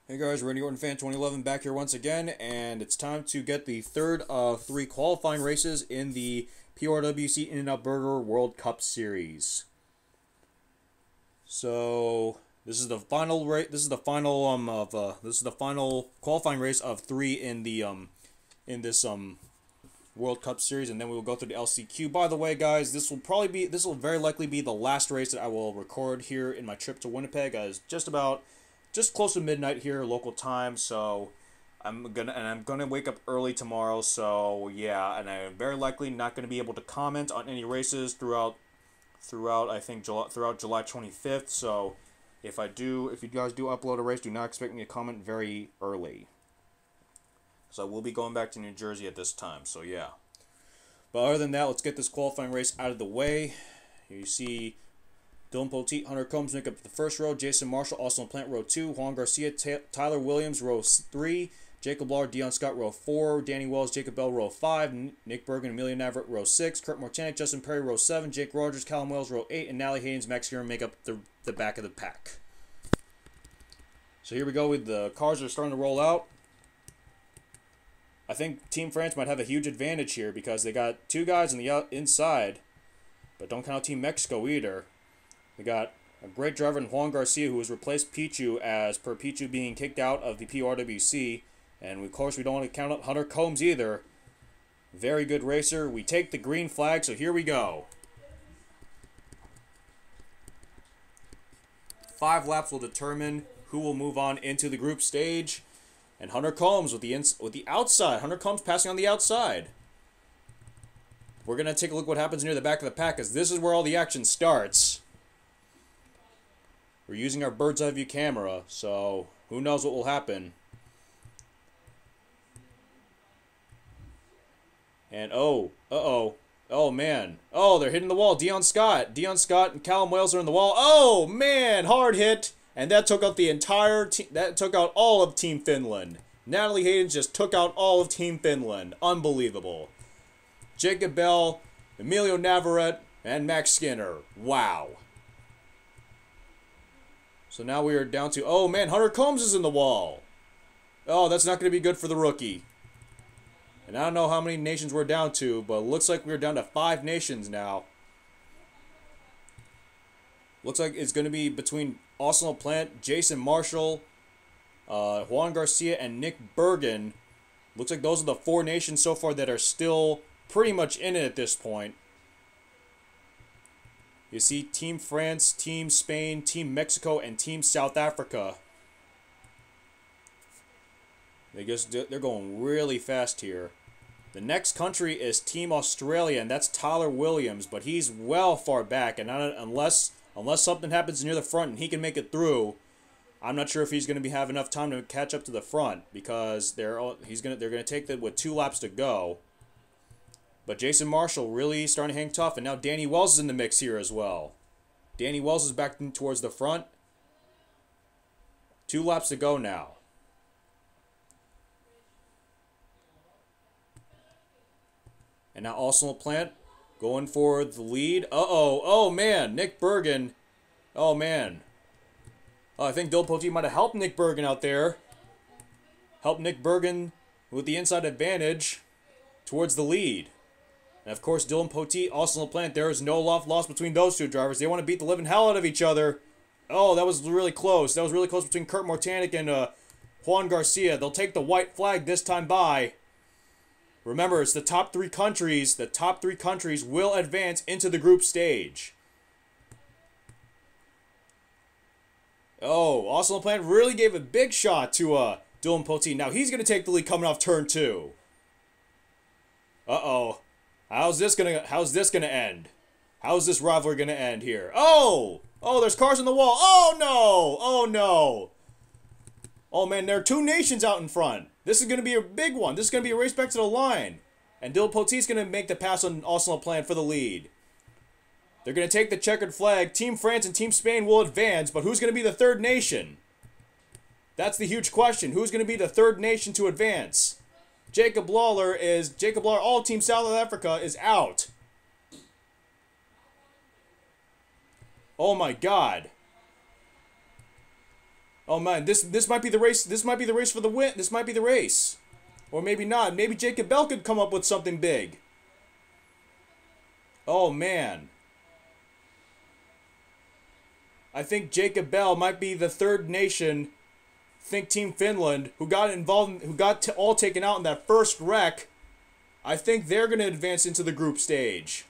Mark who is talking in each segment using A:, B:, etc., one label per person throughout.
A: Hey guys, Randy Orton Fan 2011 back here once again, and it's time to get the third of three qualifying races in the PORWC In-N-Out Burger World Cup Series. So this is the final race. This is the final qualifying race of three in the in this World Cup Series, and then we will go through the LCQ. By the way, guys, this will very likely be the last race that I will record here in my trip to Winnipeg, as just close to midnight here local time, so I'm gonna wake up early tomorrow, so yeah, and I'm very likely not gonna be able to comment on any races throughout July 25th. So if you guys do upload a race, do not expect me to comment very early. So I will be going back to New Jersey at this time, so yeah. But other than that, let's get this qualifying race out of the way. Here you see Dylan Poteet, Hunter Combs make up the first row. Jason Marshall, Austin Plant, row 2. Juan Garcia, Tyler Williams, row 3. Jacob Lawler, Dion Scott, row 4. Danny Wells, Jacob Bell, row 5. Nick Bergen, Amelia Navarrete, row 6. Kurt Mortanek, Justin Perry, row 7. Jake Rogers, Callum Wells, row 8. And Nally Haynes, Max Guerin make up the back of the pack. So here we go with the cars that are starting to roll out. I think Team France might have a huge advantage here because they got two guys on the inside. But don't count Team Mexico either. We got a great driver in Juan Garcia, who has replaced Pichu as per Pichu being kicked out of the PRWC. And of course, we don't want to count up Hunter Combs either. Very good racer. We take the green flag, so here we go. 5 laps will determine who will move on into the group stage. And Hunter Combs with the outside. Hunter Combs passing on the outside. We're going to take a look what happens near the back of the pack, because this is where all the action starts. We're using our bird's eye view camera, so who knows what will happen. And oh man. Oh, they're hitting the wall. Dion Scott and Callum Wales are in the wall. Oh man, hard hit. And that took out the entire team. That took out all of Team Finland. Natalie Hayden just took out all of Team Finland. Unbelievable. Jacob Bell, Emilio Navarrete, and Max Skinner. Wow. So now we are down to, oh man, Hunter Combs is in the wall. Oh, that's not going to be good for the rookie. And I don't know how many nations we're down to, but it looks like we're down to 5 nations now. Looks like it's going to be between Austin LaPlante, Jason Marshall, Juan Garcia, and Nick Bergen. Looks like those are the 4 nations so far that are still pretty much in it at this point. You see Team France, Team Spain, Team Mexico, and Team South Africa. They're going really fast here. The next country is Team Australia, and that's Tyler Williams, but he's well far back, and unless something happens near the front and he can make it through, I'm not sure if he's going to have enough time to catch up to the front, because they're going to take that with 2 laps to go. But Jason Marshall really starting to hang tough, and now Danny Wells is in the mix here as well. Danny Wells is back towards the front. 2 laps to go now. And now Austin LaPlante going for the lead. Oh man, Nick Bergen. Oh man. I think Dylan Poteet might have helped Nick Bergen out there. Helped Nick Bergen with the inside advantage towards the lead. And of course, Dylan Poteet, Austin LaPlante, there is no loss between those 2 drivers. They want to beat the living hell out of each other. Oh, that was really close. That was really close between Kurt Mortanek and Juan Garcia. They'll take the white flag this time by. Remember, it's the top 3 countries. The top 3 countries will advance into the group stage. Oh, Austin LaPlante really gave a big shot to Dylan Poteet. Now he's going to take the lead coming off turn 2. Uh-oh. How's this gonna end? How's this rivalry gonna end here? Oh, there's cars on the wall. Oh no. Oh man, there are 2 nations out in front. This is gonna be a big one. This is gonna be a race back to the line. And Dylan Poteet's gonna make the pass on Austin LaPlante for the lead. They're gonna take the checkered flag. Team France and Team Spain will advance, but who's gonna be the 3rd nation? That's the huge question. Who's gonna be the 3rd nation to advance? Jacob Lawler, all Team South Africa is out. Oh my god. Oh man, this might be the race. This might be the race for the win. This might be the race, or maybe not. Maybe Jacob Bell could come up with something big. Oh man, I think Jacob Bell might be the third nation. Think Team Finland, who got involved, who got all taken out in that first wreck. I think they're gonna advance into the group stage.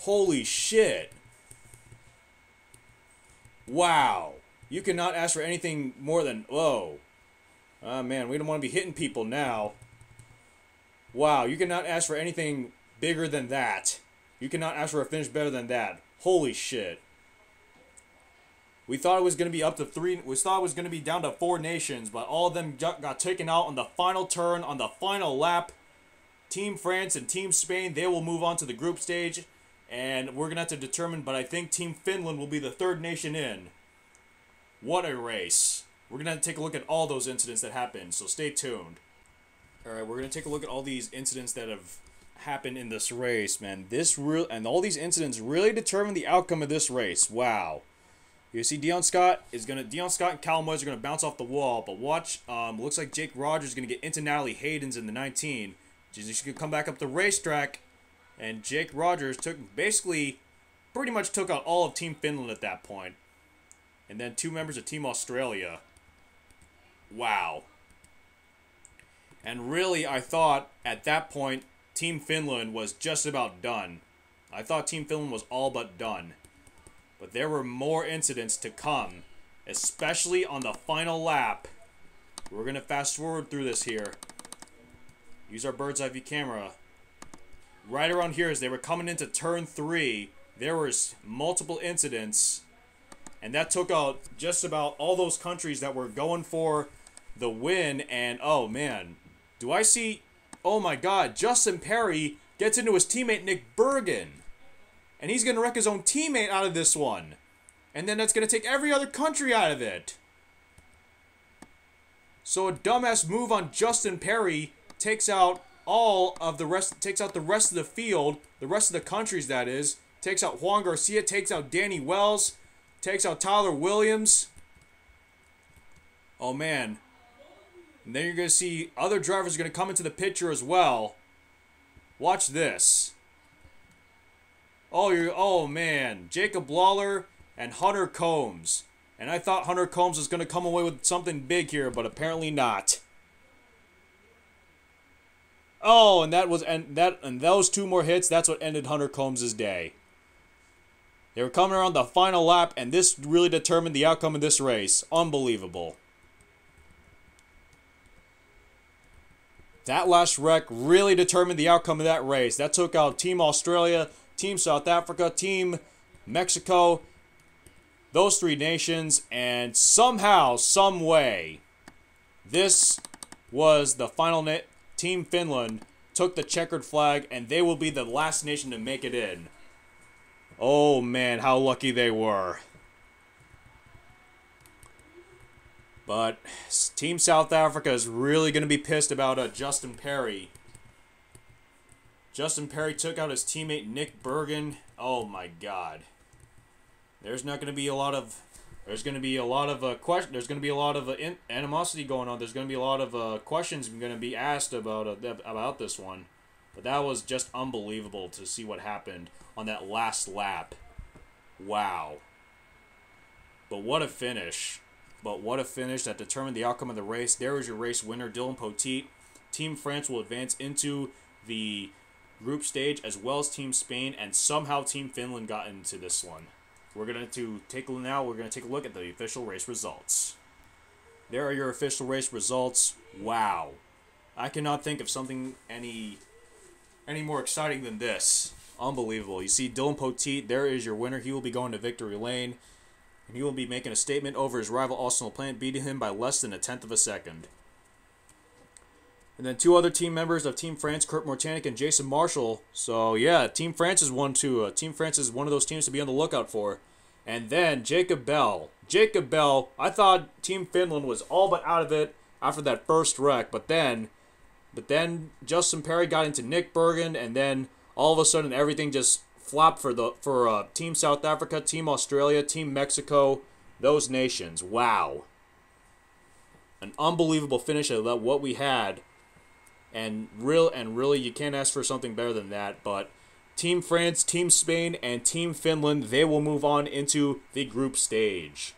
A: Holy shit. Wow. You cannot ask for anything more than, whoa. Oh man, we don't want to be hitting people now. Wow, you cannot ask for anything bigger than that. You cannot ask for a finish better than that. Holy shit. We thought it was going to be up to 3, we thought it was going to be down to 4 nations, but all of them got taken out on the final turn, on the final lap. Team France and Team Spain, they will move on to the group stage. And we're going to have to determine, but I think Team Finland will be the third nation in. What a race. We're going to have to take a look at all those incidents that happened, so stay tuned. Alright, we're going to take a look at all these incidents that have happened in this race, man. And all these incidents really determine the outcome of this race. Wow. You see Dion Scott and Callum Moyes are going to bounce off the wall, but watch, looks like Jake Rogers is going to get into Natalie Hayden's in the 19. She's going to come back up the racetrack. And Jake Rogers pretty much took out all of Team Finland at that point. And then 2 members of Team Australia. Wow. And really, I thought at that point, Team Finland was just about done. I thought Team Finland was all but done. But there were more incidents to come, especially on the final lap. We're going to fast forward through this here. Use our bird's eye view camera. Right around here, as they were coming into turn 3, there was multiple incidents, and that took out just about all those countries that were going for the win. And oh man, do I see? Oh my God, Justin Perry gets into his teammate Nick Bergen, and he's gonna wreck his own teammate out of this one, and then that's gonna take every other country out of it. So a dumbass move on Justin Perry takes out the rest of the field, the rest of the countries, that is. Takes out Juan Garcia, takes out Danny Wells, takes out Tyler Williams. Oh man. And then you're going to see other drivers are going to come into the picture as well. Watch this. Oh man, Jacob Lawler and Hunter Combs. And I thought Hunter Combs was going to come away with something big here, but apparently not. Oh, and those 2 more hits, that's what ended Hunter Combs' day. They were coming around the final lap, and this really determined the outcome of this race. Unbelievable. That last wreck really determined the outcome of that race. That took out Team Australia, Team South Africa, Team Mexico, those 3 nations, and somehow, some way, this was the final Team Finland took the checkered flag, and they will be the last nation to make it in. Oh man, how lucky they were. But Team South Africa is really going to be pissed about Justin Perry. Justin Perry took out his teammate Nick Bergen. Oh my God. There's going to be a lot of animosity going on. There's going to be a lot of questions going to be asked about this one. But that was just unbelievable to see what happened on that last lap. Wow. But what a finish. That determined the outcome of the race. There was your race winner, Dylan Poteet. Team France will advance into the group stage, as well as Team Spain, and somehow Team Finland got into this one. We're going to take a look at the official race results. There are your official race results. Wow. I cannot think of something any more exciting than this. Unbelievable. You see Dylan Poteet, there is your winner. He will be going to victory lane, and he will be making a statement over his rival Austin LaPlante, beating him by less than 1/10 of a second. And then 2 other team members of Team France, Kurt Mortanik and Jason Marshall. So yeah, Team France is one too. Team France is one of those teams to be on the lookout for. And then Jacob Bell. Jacob Bell, I thought Team Finland was all but out of it after that first wreck, but then Justin Perry got into Nick Bergen, and then all of a sudden everything just flopped for Team South Africa, Team Australia, Team Mexico. those nations. Wow. An unbelievable finish of what we had. And really, you can't ask for something better than that. But Team France, Team Spain, and Team Finland, they will move on into the group stage.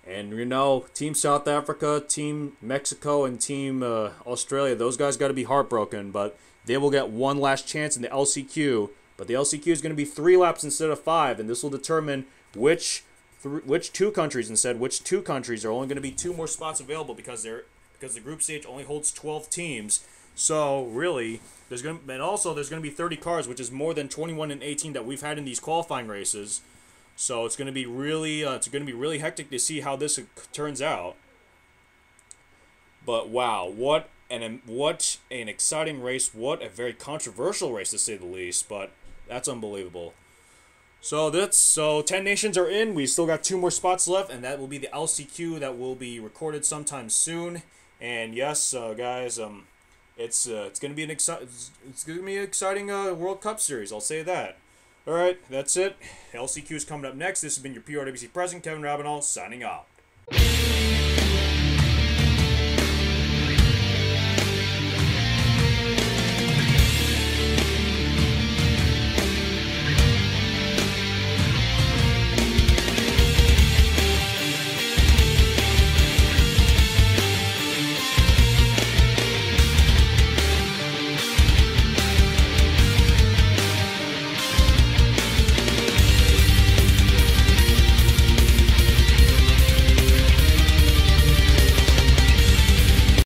A: And, you know, Team South Africa, Team Mexico, and Team Australia, those guys got to be heartbroken. But they will get one last chance in the LCQ. But the LCQ is going to be 3 laps instead of 5. And this will determine which two countries are only going to be 2 more spots available because the group stage only holds 12 teams. So really, there's going to be 30 cars, which is more than 21 and 18 that we've had in these qualifying races. So it's going to be really hectic to see how this turns out. But wow, what an exciting race! What a very controversial race to say the least. But that's unbelievable. So 10 nations are in. We still got 2 more spots left, and that will be the LCQ that will be recorded sometime soon. And yes, guys, it's gonna be an exciting World Cup series. I'll say that. All right, that's it. LCQ is coming up next. This has been your PORWC president, Kevin Rabinall, signing off.